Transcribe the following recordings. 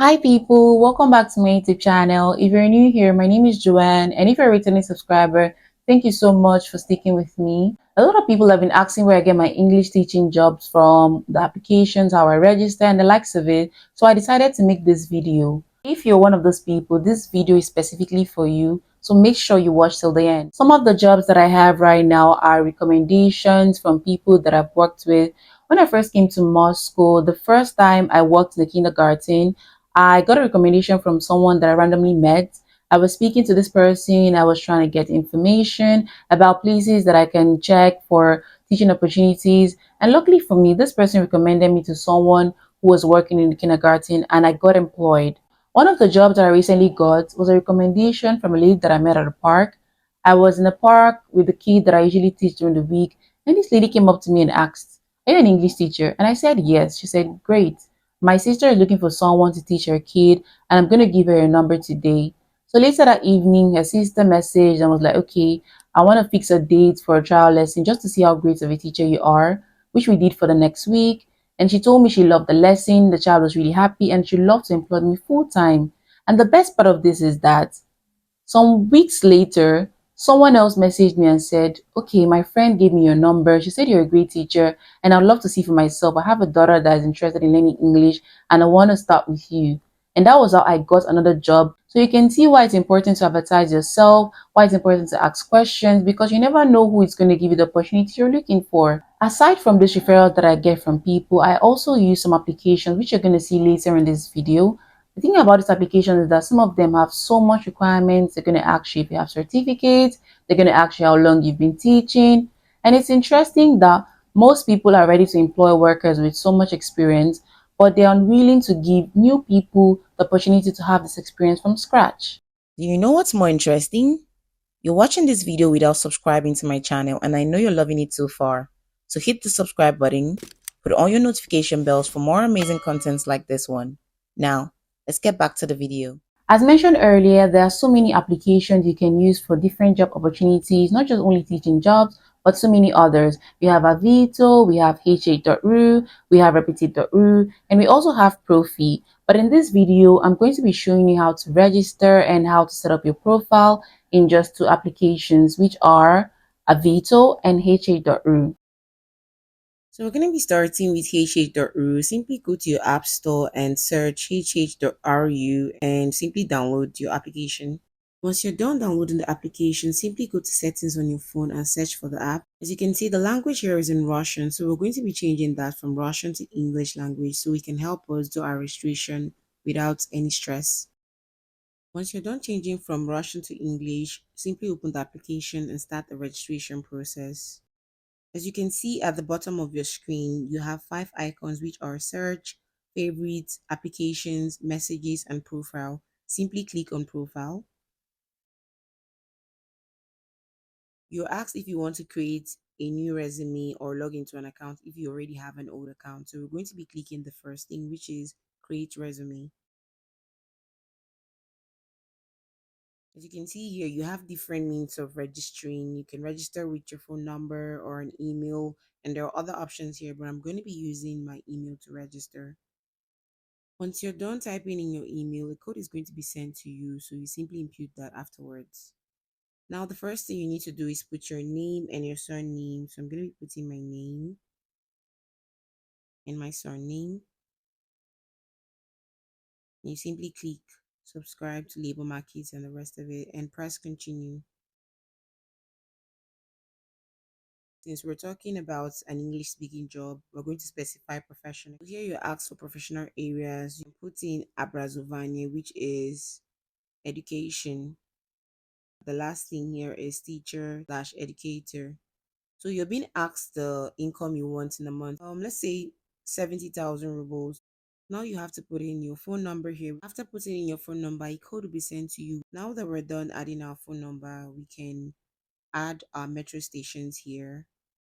Hi people, welcome back to my YouTube channel. If you're new here, my name is Joanne, and if you're a returning subscriber, thank you so much for sticking with me. A lot of people have been asking where I get my English teaching jobs from, the applications, how I register, and the likes of it, so I decided to make this video. If you're one of those people, this video is specifically for you, so make sure you watch till the end. Some of the jobs that I have right now are recommendations from people that I've worked with. When I first came to Moscow, the first time I worked in the kindergarten, I got a recommendation from someone that I randomly met. I was speaking to this person. I was trying to get information about places that I can check for teaching opportunities. And luckily for me, this person recommended me to someone who was working in the kindergarten, and I got employed. One of the jobs that I recently got was a recommendation from a lady that I met at a park. I was in a park with the kid that I usually teach during the week, and this lady came up to me and asked, "Are you an English teacher?" And I said yes. She said, "Great. My sister is looking for someone to teach her kid, and I'm going to give her your number today." So later that evening, her sister messaged and was like, "Okay, I want to fix a date for a trial lesson just to see how great of a teacher you are," which we did for the next week. And she told me she loved the lesson, the child was really happy, and she loved to employ me full time. And the best part of this is that some weeks later, someone else messaged me and said, "Okay, my friend gave me your number. She said you're a great teacher, and I'd love to see for myself. I have a daughter that is interested in learning English, and I want to start with you." And that was how I got another job. So you can see why it's important to advertise yourself, why it's important to ask questions, because you never know who is going to give you the opportunity you're looking for. Aside from this referral that I get from people, I also use some applications, which you're going to see later in this video. The thing about this application is that some of them have so much requirements. They're going to ask you if you have certificates. They're going to ask you how long you've been teaching. And it's interesting that most people are ready to employ workers with so much experience, but they're unwilling to give new people the opportunity to have this experience from scratch. Do you know what's more interesting? You're watching this video without subscribing to my channel, and I know you're loving it so far. So hit the subscribe button, put on your notification bells for more amazing contents like this one. Now, let's get back to the video. As mentioned earlier, there are so many applications you can use for different job opportunities, not just only teaching jobs, but so many others. We have Avito, we have H8.ru, we have Repetit.ru, and we also have Profi. But in this video, I'm going to be showing you how to register and how to set up your profile in just two applications, which are Avito and H8.ru. So we're going to be starting with hh.ru. Simply go to your app store and search hh.ru and simply download your application. Once you're done downloading the application, simply go to settings on your phone and search for the app. As you can see, the language here is in Russian, so we're going to be changing that from Russian to English language so we can help us do our registration without any stress. Once you're done changing from Russian to English, simply open the application and start the registration process. As you can see at the bottom of your screen, you have 5 icons which are search, favorites, applications, messages, and profile. Simply click on profile. You're asked if you want to create a new resume or log into an account if you already have an old account. So we're going to be clicking the first thing, which is create resume. As you can see here, you have different means of registering. You can register with your phone number or an email, and there are other options here, but I'm going to be using my email to register. Once you're done typing in your email, a code is going to be sent to you, so you simply input that afterwards. Now, the first thing you need to do is put your name and your surname. So I'm going to be putting my name and my surname. You simply click subscribe to label markets and the rest of it and press continue. Since we're talking about an English speaking job, we're going to specify professional. Here you ask for professional areas. You put in образование, which is education. The last thing here is teacher slash educator. So you're being asked the income you want in a month. Let's say 70,000 rubles. Now you have to put in your phone number here. After putting in your phone number, a code will be sent to you. Now that we're done adding our phone number, we can add our metro stations here.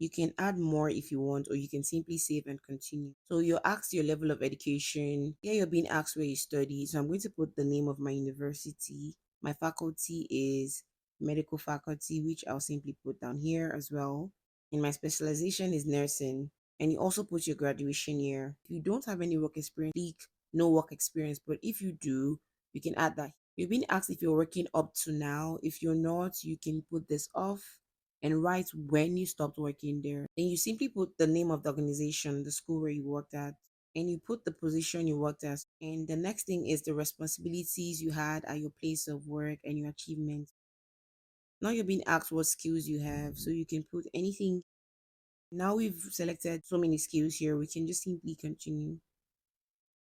You can add more if you want, or you can simply save and continue. So you're asked your level of education. Here you're being asked where you study. So I'm going to put the name of my university. My faculty is medical faculty, which I'll simply put down here as well. And my specialization is nursing. And you also put your graduation year. If you don't have any work experience, click no work experience. But if you do, you can add that. You've been asked if you're working up to now. If you're not, you can put this off and write when you stopped working there. Then you simply put the name of the organization, the school where you worked at, and you put the position you worked as. And the next thing is the responsibilities you had at your place of work and your achievements. Now you're being asked what skills you have, so you can put anything. Now we've selected so many skills here, we can just simply continue.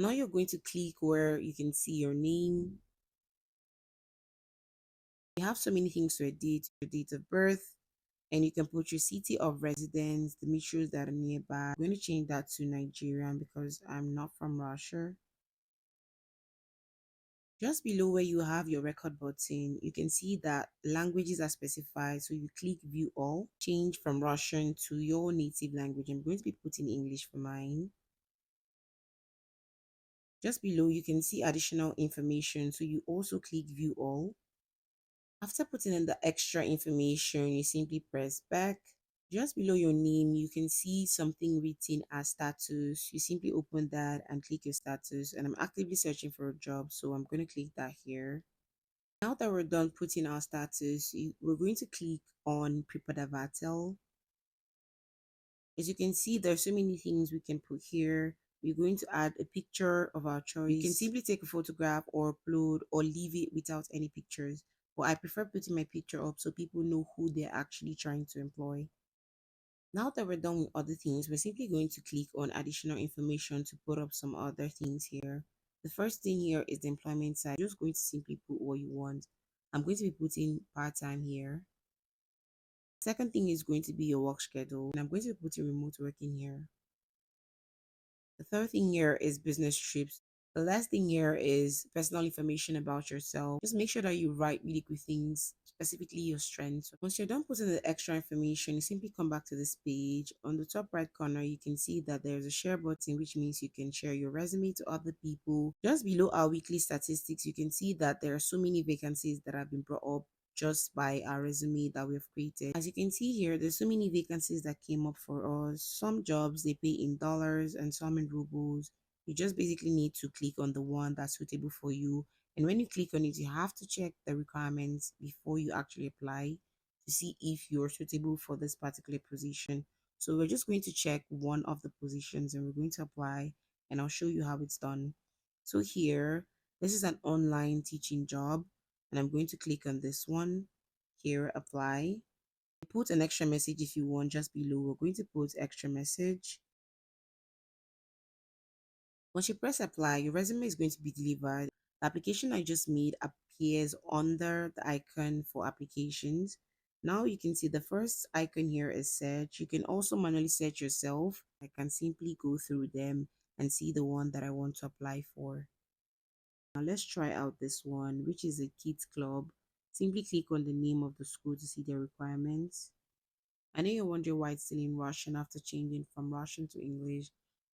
Now you're going to click where you can see your name. You have so many things to edit, your date of birth, and you can put your city of residence, the metros that are nearby. I'm going to change that to Nigerian because I'm not from Russia. Just below where you have your record button, you can see that languages are specified. So you click view all, change from Russian to your native language. I'm going to be putting English for mine. Just below, you can see additional information. So you also click view all. After putting in the extra information, you simply press back. Just below your name, you can see something written as status. You simply open that and click your status. And I'm actively searching for a job, so I'm going to click that here. Now that we're done putting our status, we're going to click on Prepadavattel. As you can see, there's so many things we can put here. We're going to add a picture of our choice. You can simply take a photograph or upload or leave it without any pictures. But I prefer putting my picture up so people know who they're actually trying to employ. Now that we're done with other things, we're simply going to click on additional information to put up some other things here. The first thing here is the employment side. You're just going to simply put what you want. I'm going to be putting part-time here. Second thing is going to be your work schedule, and I'm going to be putting remote working here. The third thing here is business trips. The last thing here is personal information about yourself. Just make sure that you write really good things, specifically your strengths. Once you're done putting the extra information, you simply come back to this page. On the top right corner, you can see that there's a share button, which means you can share your resume to other people. Just below our weekly statistics, you can see that there are so many vacancies that have been brought up just by our resume that we've created. As you can see here, there's so many vacancies that came up for us. Some jobs they pay in dollars and some in rubles. You just basically need to click on the one that's suitable for you. And when you click on it, you have to check the requirements before you actually apply to see if you're suitable for this particular position. So we're just going to check one of the positions and we're going to apply, and I'll show you how it's done. So here, this is an online teaching job, and I'm going to click on this one here, apply. Put an extra message if you want. Just below, we're going to put extra message. Once you press apply, your resume is going to be delivered. The application I just made appears under the icon for applications. Now you can see the first icon here is search. You can also manually search yourself. I can simply go through them and see the one that I want to apply for. Now let's try out this one, which is a kids club. Simply click on the name of the school to see their requirements. I know you're wondering why it's still in Russian after changing from Russian to English.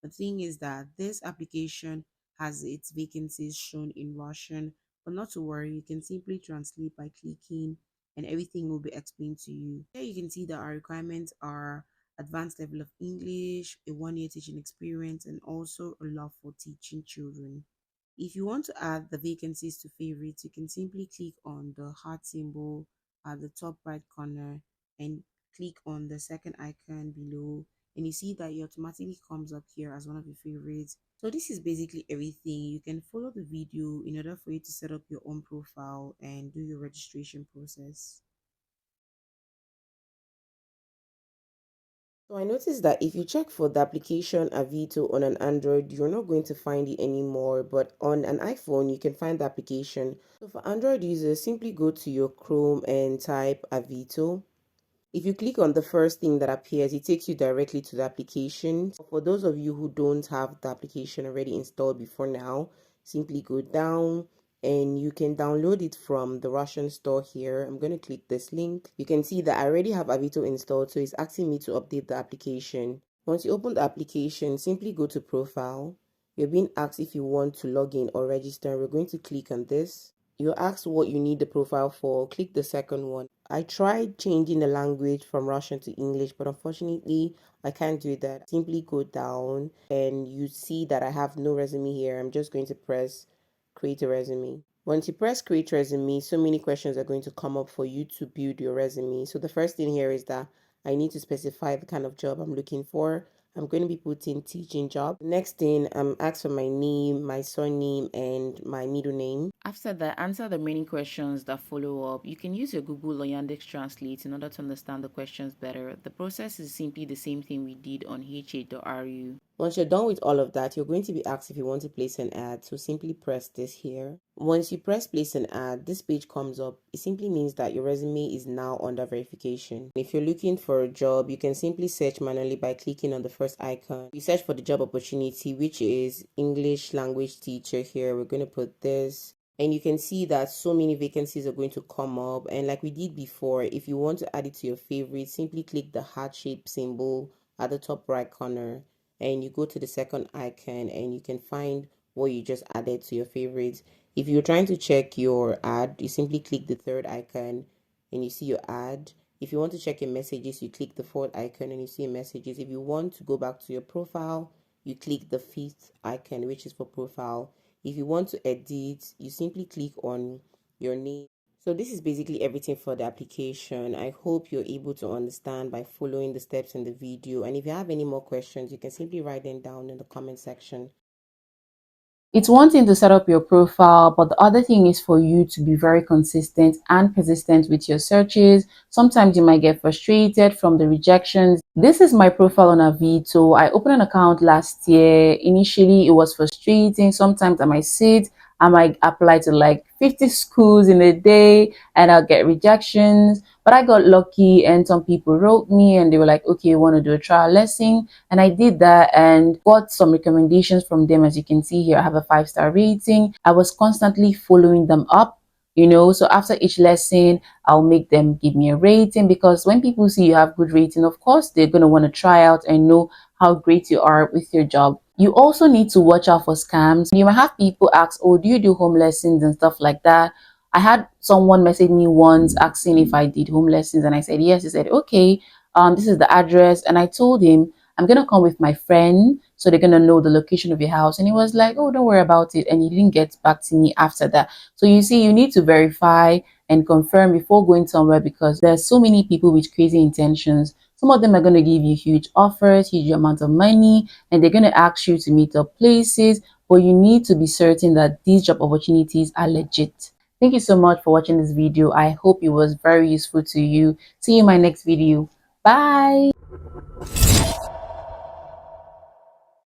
The thing is that this application has its vacancies shown in Russian, but not to worry, you can simply translate by clicking and everything will be explained to you. Here you can see that our requirements are advanced level of English, a 1 year teaching experience, and also a love for teaching children. If you want to add the vacancies to favorites, you can simply click on the heart symbol at the top right corner and click on the second icon below, and you see that it automatically comes up here as one of your favorites. So this is basically everything. You can follow the video in order for you to set up your own profile and do your registration process. So I noticed that if you check for the application Avito on an Android, you're not going to find it anymore. But on an iPhone, you can find the application. So for Android users, simply go to your Chrome and type Avito. If you click on the first thing that appears, it takes you directly to the application. For those of you who don't have the application already installed before now, simply go down and you can download it from the Russian store here. I'm going to click this link. You can see that I already have Avito installed, so it's asking me to update the application. Once you open the application, simply go to profile. You're being asked if you want to log in or register. We're going to click on this. You're asked what you need the profile for. Click the second one. I tried changing the language from Russian to English, but unfortunately, I can't do that. Simply go down and you see that I have no resume here. I'm just going to press create a resume. Once you press create resume, so many questions are going to come up for you to build your resume. So the first thing here is that I need to specify the kind of job I'm looking for. I'm going to be putting teaching job. Next thing, ask for my name, my surname, and my middle name. After that, answer the remaining questions that follow up. You can use your Google or Yandex Translate in order to understand the questions better. The process is simply the same thing we did on h8.ru. Once you're done with all of that, you're going to be asked if you want to place an ad. So simply press this here. Once you press place an ad, this page comes up. It simply means that your resume is now under verification. If you're looking for a job, you can simply search manually by clicking on the first icon. You search for the job opportunity, which is English language teacher here. We're going to put this. And you can see that so many vacancies are going to come up. And like we did before, if you want to add it to your favorite, simply click the heart shape symbol at the top right corner and you go to the second icon and you can find what you just added to your favorites. If you're trying to check your ad, you simply click the third icon and you see your ad. If you want to check your messages, you click the fourth icon and you see your messages. If you want to go back to your profile, you click the fifth icon, which is for profile. If you want to edit, you simply click on your name. So this is basically everything for the application. I hope you're able to understand by following the steps in the video. And if you have any more questions, you can simply write them down in the comment section. It's one thing to set up your profile, but the other thing is for you to be very consistent and persistent with your searches. Sometimes you might get frustrated from the rejections. This is my profile on Avito. I opened an account last year. Initially, it was frustrating. Sometimes I might sit, I might apply to like 50 schools in a day and I'll get rejections. But I got lucky and some people wrote me and they were like, okay, you want to do a trial lesson? And I did that and got some recommendations from them. As you can see here, I have a 5-star rating. I was constantly following them up, so after each lesson, I'll make them give me a rating, because when people see you have good rating, of course, they're going to want to try out and know how great you are with your job. You also need to watch out for scams. You might have people ask, oh, do you do home lessons and stuff like that? I had someone message me once asking if I did home lessons, and I said yes. He said, okay, this is the address. And I told him, I'm gonna come with my friend, so they're gonna know the location of your house. And he was like, oh, don't worry about it. And he didn't get back to me after that. So you see, you need to verify and confirm before going somewhere, because there's so many people with crazy intentions. Some of them are going to give you huge offers, huge amount of money, and they're going to ask you to meet up places, but you need to be certain that these job opportunities are legit. Thank you so much for watching this video. I hope it was very useful to you. See you in my next video. Bye.